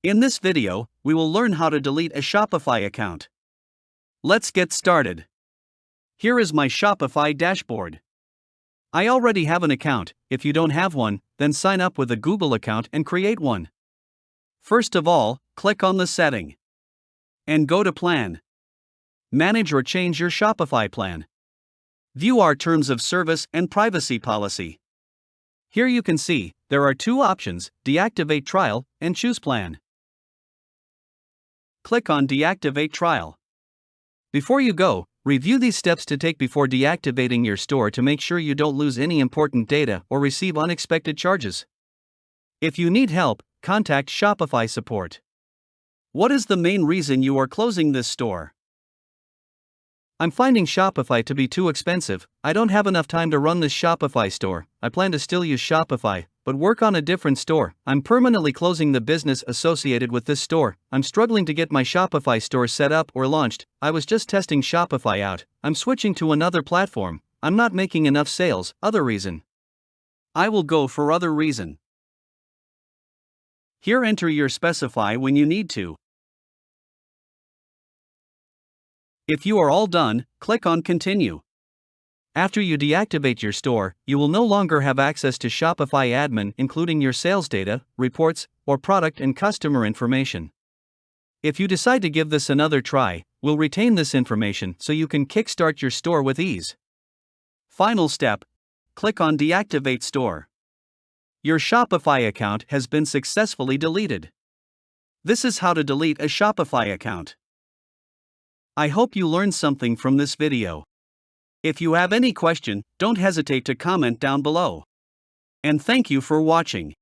In this video, we will learn how to delete a Shopify account. Let's get started. Here is my Shopify dashboard. I already have an account. If you don't have one, then sign up with a Google account and create one. First of all, click on the setting and go to Plan. Manage or change your Shopify plan. View our terms of service and privacy policy. Here you can see, there are two options, deactivate trial and choose plan. Click on Deactivate Trial. Before you go, review these steps to take before deactivating your store to make sure you don't lose any important data or receive unexpected charges. If you need help, contact Shopify support. What is the main reason you are closing this store? I'm finding Shopify to be too expensive. I don't have enough time to run this Shopify store. I plan to still use Shopify, but work on a different store. I'm permanently closing the business associated with this store. I'm struggling to get my Shopify store set up or launched. I was just testing Shopify out. I'm switching to another platform. I'm not making enough sales. Other reason. I will go for other reason. Here enter your specify when you need to. If you are all done, click on Continue. After you deactivate your store, you will no longer have access to Shopify admin, including your sales data, reports, or product and customer information. If you decide to give this another try, we'll retain this information so you can kickstart your store with ease. Final step: click on Deactivate Store. Your Shopify account has been successfully deleted. This is how to delete a Shopify account. I hope you learned something from this video. If you have any question, don't hesitate to comment down below. And thank you for watching.